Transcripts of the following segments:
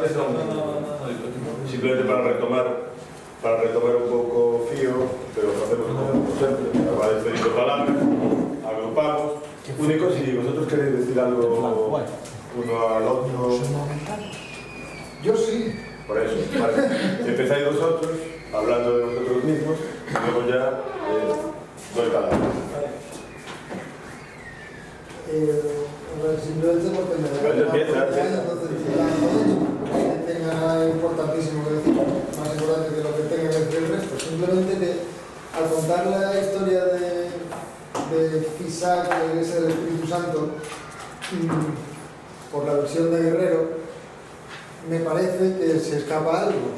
son simplemente para retomar un pouco fío, pero facemos como sempre, va despedindo palabras, agrupamos. Único, si vosotros queréis decir algo uno al otro. Yo sí. Por eso, vale. Empezáis vosotros, hablando de vosotros mismos, y luego ya doy palabras. Simplemente porque me da entonces tenga importantísimo que decir, más importante que lo que tenga que decir el resto. Simplemente que al contar la historia de Fisac, la Iglesia del Espíritu Santo, por la versión de Guerrero, me parece que se escapa algo.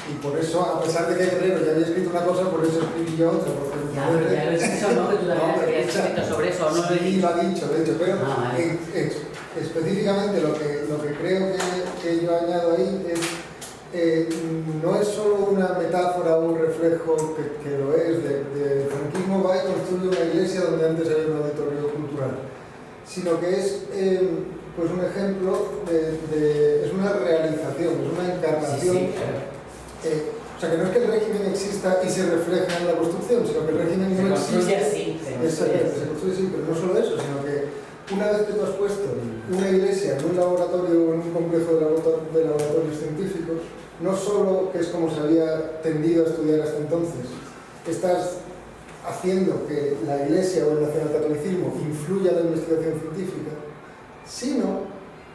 Y por eso, a pesar de que Guerrero ya había escrito una cosa, por eso escribí yo otra. Ya lo he dicho, ¿no? Que tú también habías escrito sobre eso, ¿no? Sí, lo ha dicho, de hecho, pero específicamente lo que creo que yo añado ahí es no es solo una metáfora o un reflejo que lo es del franquismo, va y construye una iglesia donde antes había un auditorio cultural, sino que es pues un ejemplo es una realización, es una encarnación. Sí, claro. O sea, que no es que el régimen exista y se refleja en la construcción, sino que el régimen no existe. Se construye así, pero no solo eso, sino que una vez que tú has puesto una iglesia en un laboratorio o en un complejo de laboratorios científicos, no solo que es como se había tendido a estudiar hasta entonces, estás haciendo que la iglesia o el nacionalcatolicismo influya en la investigación científica, sino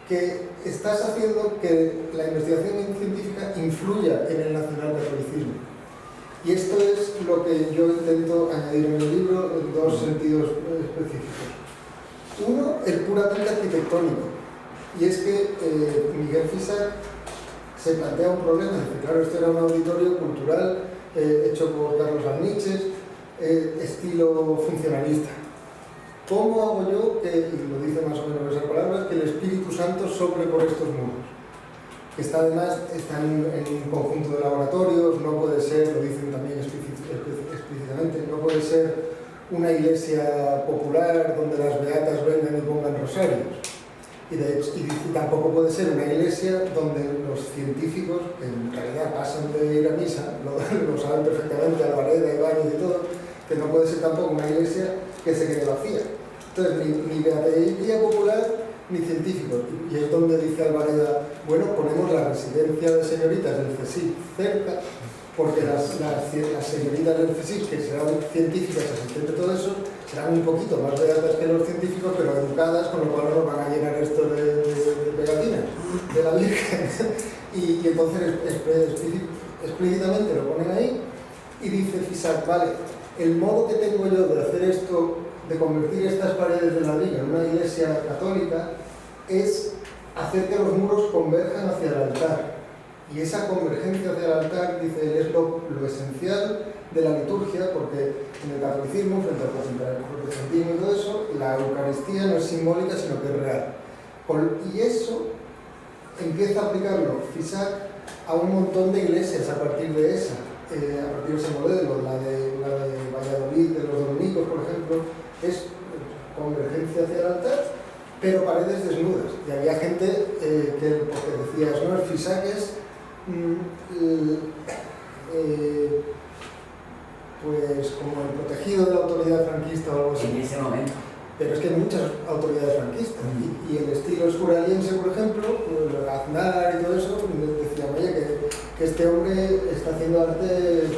que estás haciendo que la investigación científica influya en el nacionalcatolicismo. Y esto es lo que yo intento añadir en el libro en dos sentidos específicos. Uno, el puramente arquitectónico. Y es que Miguel Fisac se plantea un problema. Dice, claro, este era un auditorio cultural hecho por Carlos Alniches, estilo funcionalista. ¿Cómo hago yo que, y lo dice más o menos esas palabras, que el Espíritu Santo sople por estos muros? Que además está en un conjunto de laboratorios, no puede ser, lo dicen también explícitamente, no puede ser una iglesia popular donde las beatas vengan y pongan rosarios. Y tampoco puede ser una iglesia donde los científicos, que en realidad pasan de ir a misa, lo saben perfectamente, Alvareda, Ibáñez y todo, que no puede ser tampoco una iglesia que se quede vacía. Entonces, ni beatería popular ni científicos. Y es donde dice Alvareda, bueno, ponemos la residencia de señoritas del CSIC cerca, porque las señoritas del CSIC, que serán científicas, asistentes, todo eso, serán un poquito más beatas que los científicos, pero educadas, con lo cual nos van a llenar esto de pegatinas de la Virgen. Y entonces explícitamente lo ponen ahí y dice Fisac, vale, el modo que tengo yo de hacer esto, de convertir estas paredes de ladrillo en una iglesia católica, es hacer que los muros converjan hacia el altar. Y esa convergencia hacia el altar, dice él, es lo esencial de la liturgia, porque en el catolicismo, frente al protestantismo y todo eso, la Eucaristía no es simbólica, sino que es real. Y eso empieza a aplicarlo Fisac a un montón de iglesias a partir de ese modelo, la de Valladolid, de los dominicos, por ejemplo, es convergencia hacia el altar, pero paredes desnudas. Y había gente porque decías, no, el Fisac es pues como el protegido de la autoridad franquista o algo así. En ese momento. Pero es que hay muchas autoridades franquistas. Y el estilo escuraliense, por ejemplo, Aznar y todo eso, decía, oye, que este hombre está haciendo arte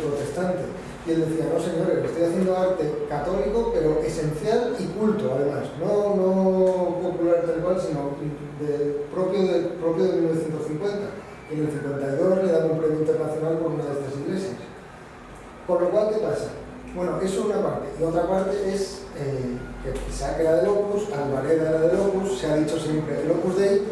protestante. Y él decía, no señores, estoy haciendo arte católico, pero esencial y culto, además. No popular tal cual, sino propio de 1950. Y en el 52 le dan un premio internacional por una de estas iglesias. Con lo cual, ¿qué pasa? Bueno, eso es una parte. Y otra parte es que Fisac era del Opus, Alvareda era del Opus, se ha dicho siempre, el Opus Dei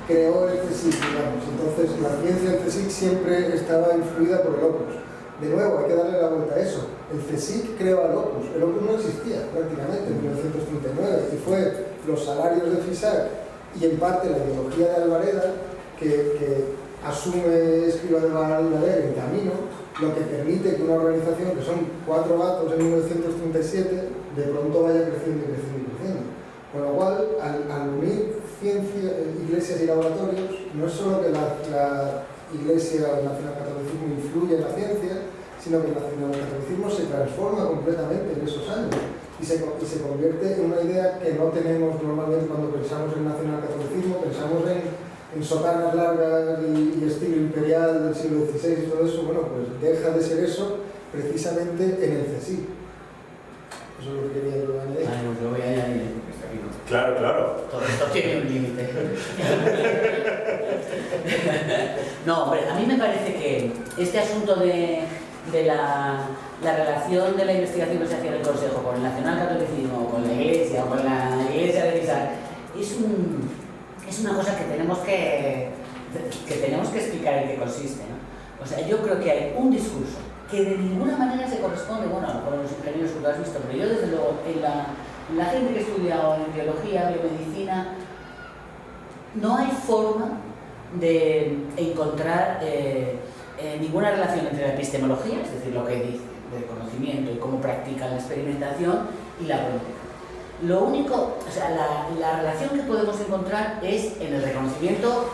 creó el CSIC, digamos. Entonces, la ciencia del CSIC siempre estaba influida por el Opus. De nuevo, hay que darle la vuelta a eso. El CSIC creó al Opus. El Opus no existía prácticamente en 1939 y fue los salarios de Fisac y en parte la ideología de Alvareda que asume Escrivá de Balaguer en camino, lo que permite que una organización que son 4 gatos en 1937 de pronto vaya creciendo y creciendo y creciendo. Con lo cual, al unir iglesias y laboratorios, no es solo que la Iglesia o el nacionalcatolicismo influye en la ciencia, sino que el nacionalcatolicismo se transforma completamente en esos años y se convierte en una idea que no tenemos normalmente cuando pensamos en nacionalcatolicismo. Pensamos en sotanas largas y estilo imperial del siglo XVI y todo eso. Bueno, pues deja de ser eso precisamente en el CSIC. Eso es lo que quería yo añadir. Lo voy a añadir porque está aquí, ¿no? Claro, claro. Todo esto tiene un límite. No, hombre, a mí me parece que este asunto de la relación de la investigación que se hacía en el Consejo con el nacionalcatolicismo, con la Iglesia o con la Iglesia de Isaac, es una cosa que tenemos que explicar en qué consiste, ¿no? O sea, yo creo que hay un discurso que de ninguna manera se corresponde, bueno, con los ingenieros que lo has visto, pero yo desde luego en la gente que he estudiado en biología, biomedicina, no hay forma de encontrar ninguna relación entre la epistemología, es decir, lo que dice del conocimiento y cómo practican la experimentación, y la política. Lo único, o sea, la relación que podemos encontrar es en el reconocimiento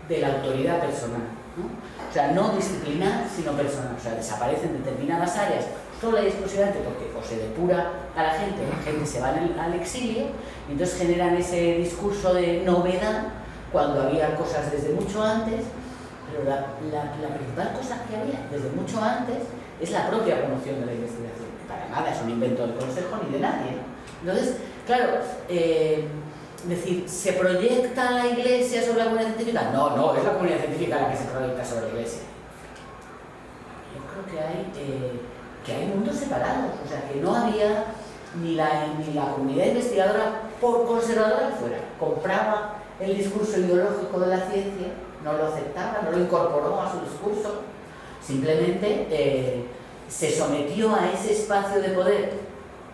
de la autoridad personal, ¿no? O sea, no disciplinar, sino personal. O sea, desaparecen determinadas áreas sola y exclusivamente porque o se depura a la gente se va al exilio, y entonces generan ese discurso de novedad cuando había cosas desde mucho antes, pero la principal cosa que había desde mucho antes es la propia promoción de la investigación, que para nada es un invento del Consejo ni de nadie, ¿no? Entonces, claro, decir, ¿se proyecta la Iglesia sobre la comunidad científica? No, es la comunidad científica la que se proyecta sobre la Iglesia. Yo creo que hay mundos separados, o sea, que no había ni la comunidad investigadora, por conservadora que fuera, compraba el discurso ideológico de la ciencia, no lo aceptaba, no lo incorporó a su discurso, simplemente se sometió a ese espacio de poder,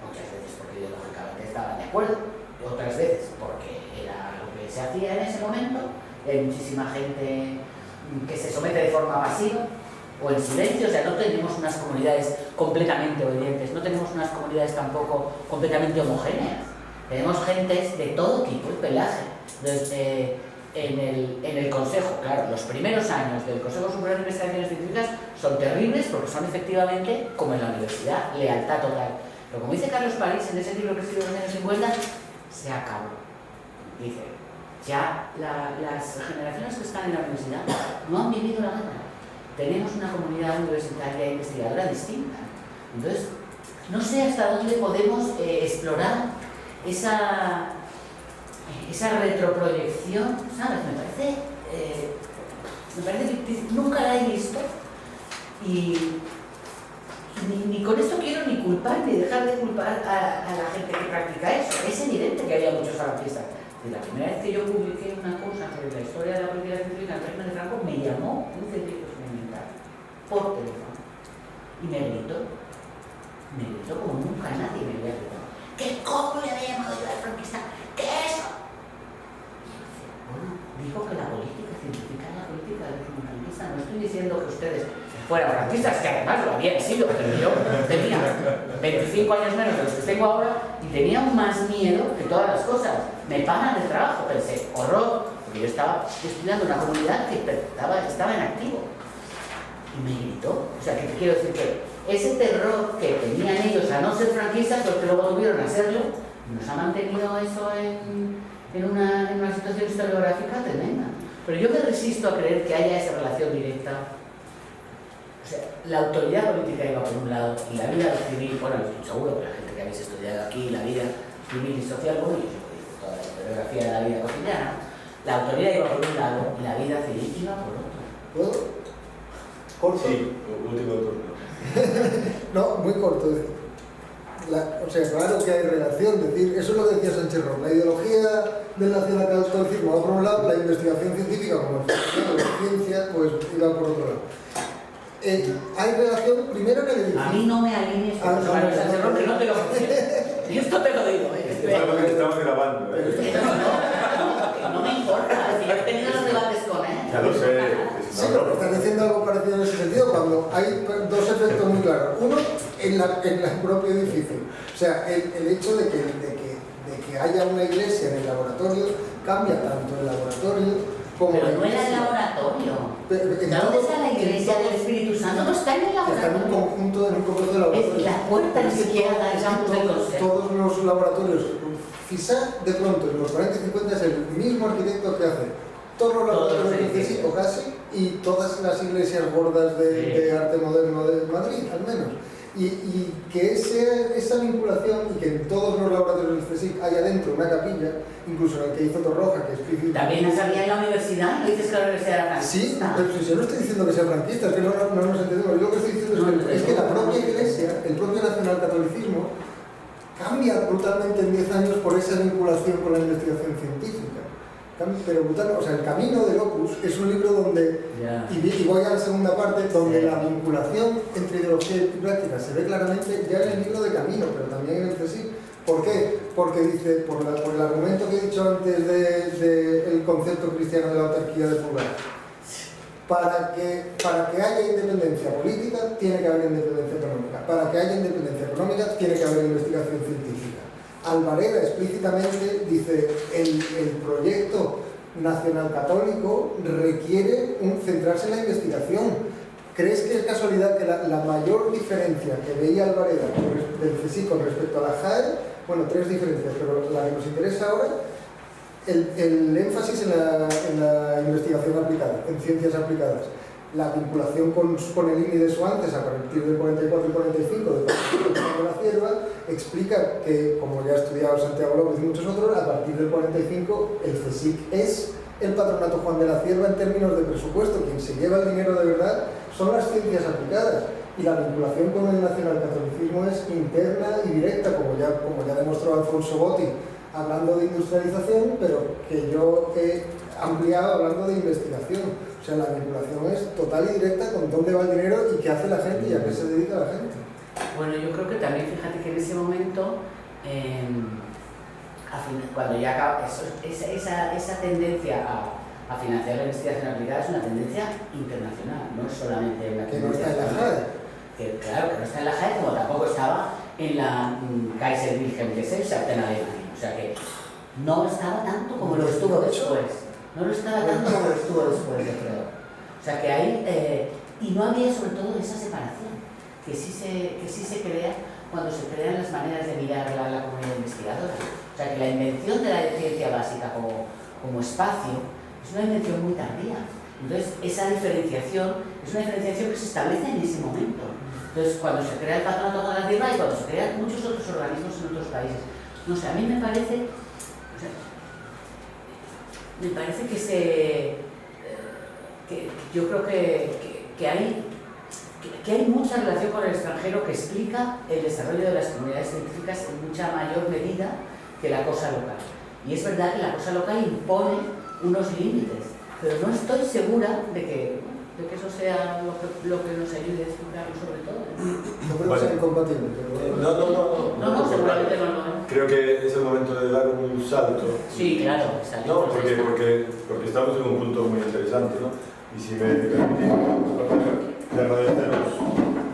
muchas veces porque ideológicamente estaban de acuerdo, otras veces porque era lo que se hacía en ese momento. Hay muchísima gente que se somete de forma pasiva o en silencio, o sea, no tenemos unas comunidades completamente obedientes, no tenemos unas comunidades tampoco completamente homogéneas. Tenemos gentes de todo tipo y pelaje. Desde en el Consejo, claro, los primeros años del Consejo Superior de Investigaciones Científicas son terribles porque son efectivamente, como en la universidad, lealtad total. Pero como dice Carlos París en ese libro que escribió en los años 50, se acabó. Dice, ya las generaciones que están en la universidad no han vivido la guerra. Tenemos una comunidad universitaria e investigadora distinta. Entonces, no sé hasta dónde podemos explorar esa retroproyección, ¿sabes? Me parece ficticio. Nunca la he visto y ni con esto quiero ni culpar ni dejar de culpar a la gente que practica eso. Es evidente que había muchos falangistas. La primera vez que yo publiqué una cosa sobre la historia de la política científica en el régimen de Franco, me llamó un científico experimental por teléfono y me gritó como nunca nadie me había gritado. ¿Qué coño le había llamado yo al franquista? ¿Qué es eso? Bueno, dijo que la política científica es la política del régimen franquista. No estoy diciendo que ustedes fueran franquistas, que además lo habían sido, pero yo tenía 25 años menos de los que tengo ahora y tenía más miedo que todas las cosas. Me pagan el trabajo, pensé, horror, porque yo estaba estudiando una comunidad que estaba en activo. Y me gritó. O sea, que te quiero decir que ese terror que tenían ellos a no ser franquistas, pero que luego tuvieron a serlo, nos ha mantenido eso en una situación historiográfica tremenda. Pero yo me resisto a creer que haya esa relación directa. O sea, la autoridad política iba por un lado y la vida civil, bueno, estoy seguro que la gente que habéis estudiado aquí, la vida civil y social, bueno, yo digo toda la historiografía de la vida cotidiana, la autoridad iba por un lado y la vida civil iba por otro. ¿Puedo? ¿Corto? Sí, último turno. No, muy corto. O sea, claro que hay relación, decir, eso es lo que decía Sánchez Ron, la ideología del nacionalcatolicismo va por un lado, la investigación científica, como la ciencia, pues iba por otro lado. Hay relación, primero en el edificio. A mí no me alinees con los Sánchez Ron, que no te lo consigo. Y esto te lo digo, Estamos grabando, No me importa, si yo he tenido los debates con él. Ya lo sé. Sí, pero estás diciendo algo parecido en ese sentido, cuando hay dos efectos muy claros. Uno, en el propio edificio. O sea, el hecho de que haya una iglesia en el laboratorio cambia tanto el laboratorio como pero la no era el iglesia. laboratorio. En ¿Dónde todo- está la iglesia del Espíritu Santo? No está en el Está en un laboratorio. conjunto de laboratorios. Es la puerta ni Es que siquiera da el campus del consejo. todos los laboratorios, FISAC de pronto en los 40 y 50 es el mismo arquitecto que hace todos los laboratorios del CSIC, o casi, y todas las iglesias gordas de arte moderno de Madrid, al menos. Y que esa vinculación, y que en todos los laboratorios del CSIC haya dentro una capilla, incluso en el que hizo Torroja, que es Príncipe. También las había en la universidad, no dices que la universidad era Sí, franquista. pero si yo no estoy diciendo que sea franquista, es que no nos entendemos. Yo lo que estoy diciendo es que la propia iglesia, el propio nacionalcatolicismo, cambia brutalmente en 10 años por esa vinculación con la investigación científica. Pero brutal, o sea, El camino del Opus es un libro donde, y voy a la segunda parte, donde la vinculación entre ideología y práctica se ve claramente ya en el libro de Camino, pero también en el CSIC. ¿Por qué? Porque dice, por el argumento que he dicho antes del concepto cristiano de la autarquía del pulgar, para que haya independencia política, tiene que haber independencia económica. Para que haya independencia económica, tiene que haber investigación científica. Alvareda explícitamente dice, el proyecto nacional católico requiere centrarse en la investigación. ¿Crees que es casualidad que la mayor diferencia que veía Alvareda del CSIC con respecto a la JAE, bueno, 3 diferencias, pero la que nos interesa ahora, el énfasis en la investigación aplicada, en ciencias aplicadas, la vinculación con el INI de Suantes a partir del 44 y 45 de la Cierva, explica que, como ya ha estudiado Santiago López y muchos otros, a partir del 45 el CSIC es el Patronato Juan de la Cierva en términos de presupuesto. Quien se lleva el dinero de verdad son las ciencias aplicadas, y la vinculación con el nacionalcatolicismo es interna y directa, como ya demostró Alfonso Botti hablando de industrialización, pero que yo he ampliado hablando de investigación. O sea, la vinculación es total y directa con dónde va el dinero y qué hace la gente y a qué se dedica la gente. Bueno, yo creo que también, fíjate que en ese momento, cuando ya acaba, esa tendencia a financiar la investigación aplicada es una tendencia internacional, no es solamente la que no está en la JAE. Claro, que no está en la JAE, como tampoco estaba en la Kaiser Wilhelm Gesellschaft en Alemania. O sea que no estaba tanto como lo estuvo después. No lo estaba tanto como lo estuvo después, yo creo. O sea que hay, y no había sobre todo esa separación, que sí se crea cuando se crean las maneras de mirar la comunidad investigadora. O sea que la invención de la ciencia básica como espacio es una invención muy tardía. Entonces esa diferenciación es una diferenciación que se establece en ese momento. Entonces cuando se crea el Patronato Juan de la Cierva y cuando se crean muchos otros organismos en otros países. No sé, a mí me parece que yo creo que hay mucha relación con el extranjero que explica el desarrollo de las comunidades científicas en mucha mayor medida que la cosa local. Y es verdad que la cosa local impone unos límites, pero no estoy segura de que eso sea lo que nos ayude a explicarlo sobre todo. No creo que sea incompatible, pero... No, seguramente no. Creo que es el momento de dar un salto. Sí, claro. No, porque estamos en un punto muy interesante, ¿no? Y si me permitís, de agradeceros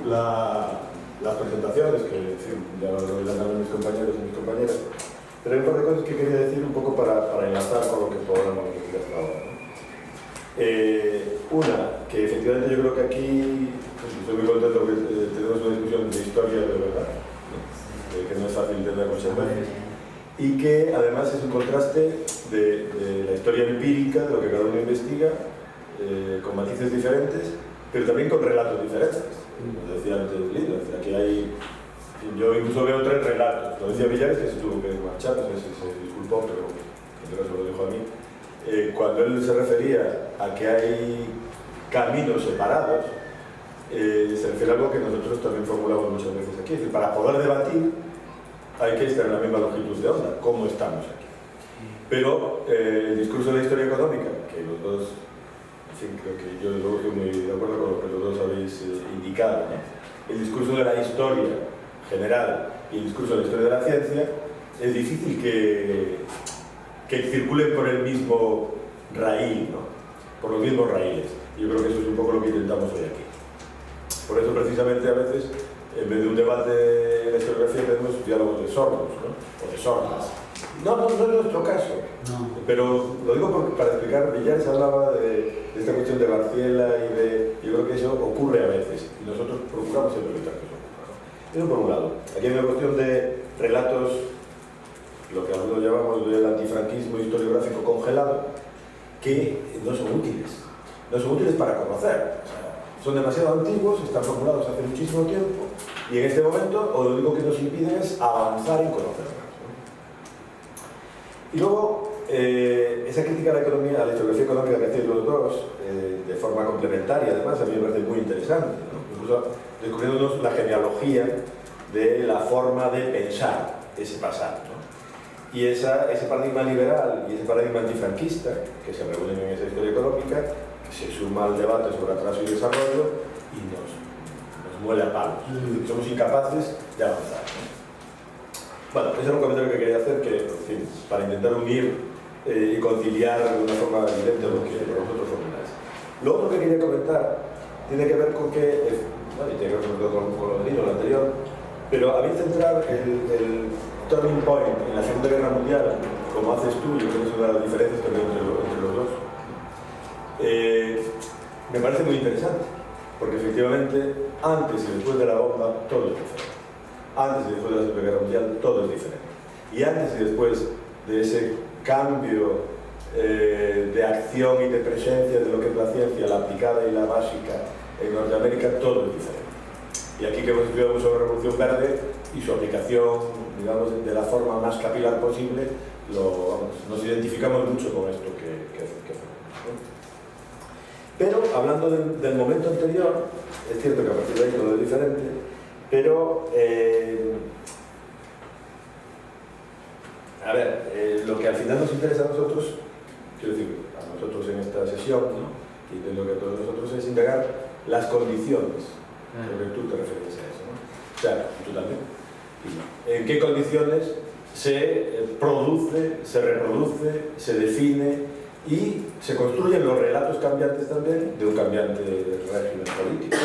las presentaciones, que en fin, ya lo dirán mis compañeros y mis compañeras, pero hay un par de cosas que quería decir un poco para enlazar con lo que podamos decir hasta ahora, ¿no? Una, que efectivamente yo creo que aquí estoy muy contento porque tenemos una discusión de historia de verdad, ¿no? Que no es fácil tener muchas veces, y que además es un contraste de la historia empírica, de lo que cada uno investiga, con matices diferentes, pero también con relatos diferentes. Como decía antes Lindo, aquí hay... Yo incluso veo 3 relatos. Lo decía Villares, que se tuvo que marchar, no sé si se disculpó, pero en todo caso lo dijo a mí. Cuando él se refería a que hay caminos separados, se refiere a algo que nosotros también formulamos muchas veces aquí. Es decir, para poder debatir hay que estar en la misma longitud de onda, como estamos aquí. Pero el discurso de la historia económica, que los dos, en fin, creo que yo luego estoy muy de acuerdo con lo que los dos habéis indicado, ¿no? El discurso de la historia general y el discurso de la historia de la ciencia, es difícil que circulen por el mismo raíl, ¿no? Por los mismos raíles. Yo creo que eso es un poco lo que intentamos hoy aquí. Por eso precisamente a veces, en vez de un debate en la historiografía, tenemos diálogos de sordos, ¿no? O de sordas. No es nuestro caso, pero lo digo para explicar, Villares hablaba de esta cuestión de Barciela y yo creo que eso ocurre a veces y nosotros procuramos siempre evitar que eso ocurra, ¿no? Eso por un lado. Aquí hay una cuestión de relatos, lo que algunos llamamos del antifranquismo historiográfico congelado, que no son útiles para conocer. O sea, son demasiado antiguos, están formulados hace muchísimo tiempo y en este momento lo único que nos impiden es avanzar en conocerlos. Y luego, esa crítica a la economía, a la historiografía económica que hacéis los dos, de forma complementaria, además, a mí me parece muy interesante, ¿no? Incluso descubriéndonos la genealogía de la forma de pensar ese pasado, ¿no? Y ese paradigma liberal y ese paradigma antifranquista, que se reúnen en esa historia económica, que se suma al debate sobre atraso y desarrollo y nos muele a palos. Somos incapaces de avanzar, ¿no? Bueno, ese era un comentario que quería hacer, que, en fin, para intentar unir y conciliar de una forma evidente lo que vosotros formuláis. Lo otro que quería comentar tiene que ver con que, bueno, y tiene que ver sobre todo con lo dicho, lo anterior, pero a mí centrar el turning point en la Segunda Guerra Mundial, como haces tú, yo creo que es una de las diferencias que veo entre los dos, me parece muy interesante, porque efectivamente, antes y después de la bomba, todo es diferente. Antes y después de la Segunda Guerra Mundial, todo es diferente. Y antes y después de ese cambio de acción y de presencia de lo que es la ciencia, la aplicada y la básica en Norteamérica, todo es diferente. Y aquí que hemos estudiado mucho la Revolución Verde y su aplicación, digamos, de la forma más capilar posible, nos identificamos mucho con esto que hacemos, ¿no? Pero, hablando del momento anterior, es cierto que a partir de ahí todo es diferente, pero, a ver, lo que al final nos interesa a nosotros, quiero decir, a nosotros en esta sesión, ¿no? Y entiendo que a todos nosotros, es indagar las condiciones, porque tú te refieres a eso, ¿no? O sea, tú también. ¿En qué condiciones se produce, se reproduce, se define y se construyen los relatos cambiantes también de un cambiante régimen político?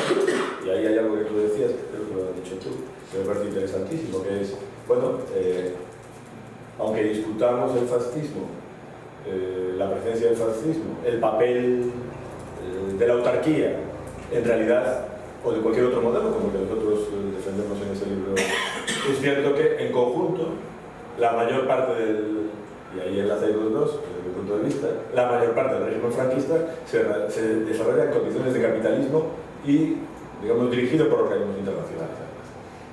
Y ahí hay algo que tú decías, que creo que lo has dicho tú, que me parece interesantísimo, que es, bueno, aunque discutamos el fascismo, la presencia del fascismo, el papel de la autarquía, en realidad, o de cualquier otro modelo, como el que nosotros defendemos en ese libro, es cierto que en conjunto, la mayor parte del, y ahí enlazáis los dos, desde mi punto de vista, la mayor parte del régimen franquista se desarrolla en condiciones de capitalismo y, digamos, dirigido por organismos internacionales.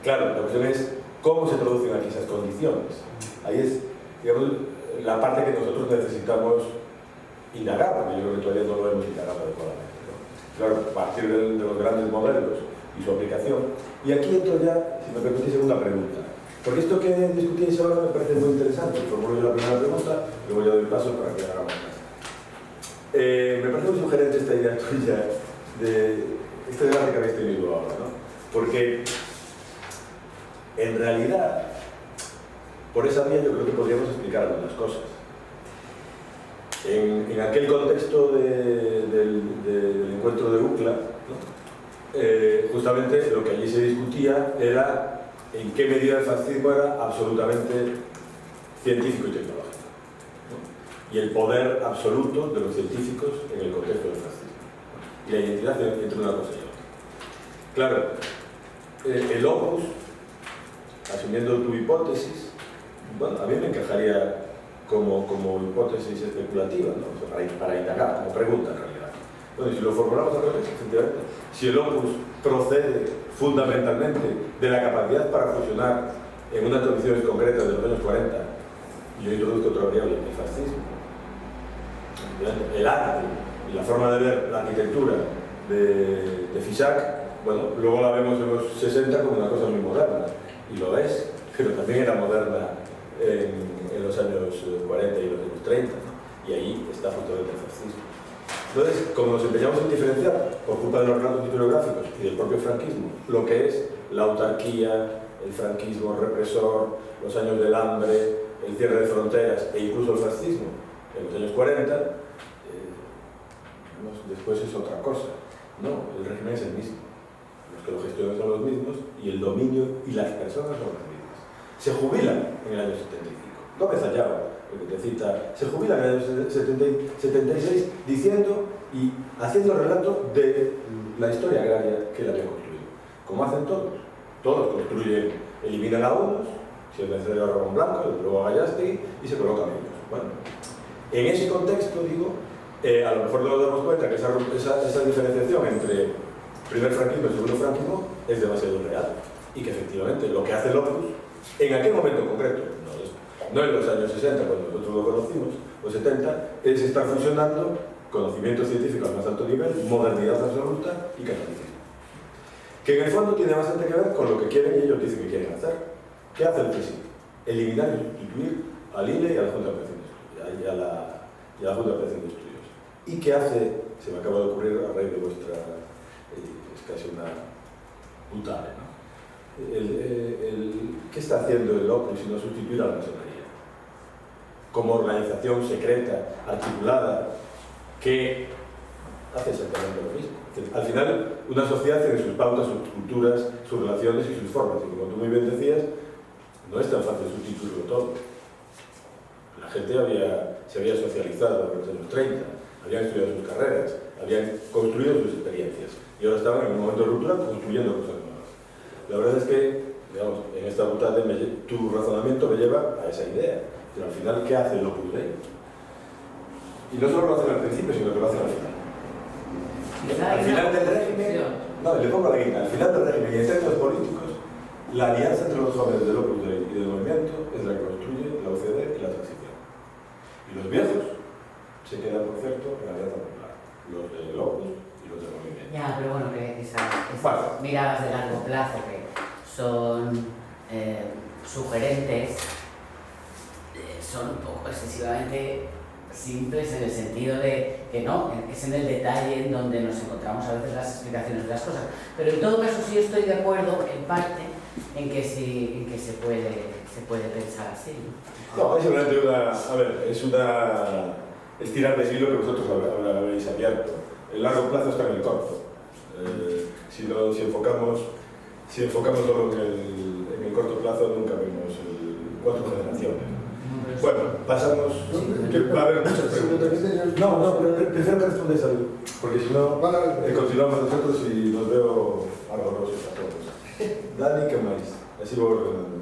Claro, la cuestión es cómo se producen aquí esas condiciones. Ahí es, digamos, la parte que nosotros necesitamos indagar, porque yo creo que todavía no lo hemos indagado adecuadamente, ¿no? Claro, a partir de los grandes modelos y su aplicación. Y aquí entro ya, si me permitís, una pregunta. Porque esto que discutíais ahora me parece muy interesante. Formulo yo la primera pregunta, luego ya doy paso para que hagamos más. Me parece muy sugerente esta idea tuya de este debate que habéis tenido ahora, ¿no? Porque, en realidad, por esa vía yo creo que podríamos explicar algunas cosas. En aquel contexto del encuentro de UCLA, ¿no? Justamente lo que allí se discutía era en qué medida el fascismo era absolutamente científico y tecnológico, ¿no? Y el poder absoluto de los científicos en el contexto del fascismo, ¿no? Y la identidad entre una cosa y otra. Claro, el opus, asumiendo tu hipótesis, bueno, a mí me encajaría como hipótesis especulativa, ¿no? O sea, para indagar, como pregunta en realidad. Bueno, y si lo formulamos al revés, efectivamente, si el opus procede fundamentalmente de la capacidad para fusionar en unas condiciones concretas de los años 40, y yo introduzco otra variable, el fascismo, el arte y la forma de ver la arquitectura de Fisac, bueno, luego la vemos en los 60 como una cosa muy moderna, y lo es, pero también era moderna en los años 40 y los años 30, ¿no? Y ahí está justamente el fascismo. Entonces, como nos empeñamos en diferenciar, por culpa de los relatos historiográficos y del propio franquismo, lo que es la autarquía, el franquismo represor, los años del hambre, el cierre de fronteras e incluso el fascismo en los años 40, después es otra cosa. No, el régimen es el mismo. Los que lo gestionan son los mismos y el dominio y las personas son las mismas. Se jubilan en el año 75. Gómez Allao, el que te cita, se jubila en el año 76 diciendo y haciendo relato de la historia agraria que él había construido. Como hacen todos construyen, eliminan a unos, si es necesario a Ramón Blanco, luego a Gallastegui, y se colocan ellos. Bueno, en ese contexto, digo, a lo mejor no nos damos cuenta que esa diferenciación entre primer franquismo y segundo franquismo es demasiado real, y que efectivamente lo que hace Locus, en aquel momento concreto, no en los años 60 cuando nosotros lo conocimos, o 70, es estar fusionando conocimiento científico al más alto nivel, modernidad absoluta y catolicismo. Que en el fondo tiene bastante que ver con lo que quieren y ellos dicen que quieren hacer. ¿Qué hace el presidente? Eliminar y sustituir al INE y a la Junta de Operación de Estudios. Y a la Junta de Operación de Estudios. ¿Y qué hace? Se me acaba de ocurrir a raíz de vuestra... es casi una putada, ¿no? ¿Qué está haciendo el Opus sino sustituir a la masonería? Como organización secreta, articulada, que hace exactamente lo mismo. Al final, una sociedad tiene sus pautas, sus culturas, sus relaciones y sus formas. Y como tú muy bien decías, no es tan fácil sustituirlo todo. La gente se había socializado en los años 30, habían estudiado sus carreras, habían construido sus experiencias. Y ahora estaban en un momento de ruptura construyendo cosas nuevas. La verdad es que, digamos, en esta ruta tu razonamiento me lleva a esa idea. Pero al final, ¿qué hace el Opus Dei? Y no solo lo hacen al principio, sino que lo hacen al final. Al final del régimen, no, le pongo la guinda, al final del régimen y en términos políticos, la alianza entre los jóvenes del Opus Dei y del movimiento es la que construye la UCD y la transición. Y los viejos se quedan, por cierto, en la alianza popular, los del Opus y los del movimiento. Ya, pero bueno, que esas miradas de largo plazo que son sugerentes son un poco excesivamente simples en el sentido de que no, es en el detalle en donde nos encontramos a veces las explicaciones de las cosas. Pero en todo caso sí estoy de acuerdo en parte en que se puede pensar así. No, es simplemente es tirar de hilo que vosotros habéis abierto. El largo plazo está en el corto. Si enfocamos solo en el corto plazo, nunca vemos 4 generaciones. Bueno, pasamos. Va a haber muchas preguntas. No, prefiero que respondáis algo, porque si no, continuamos nosotros y nos veo ardorosos a todos. Dani, ¿qué más? Así voy ordenando.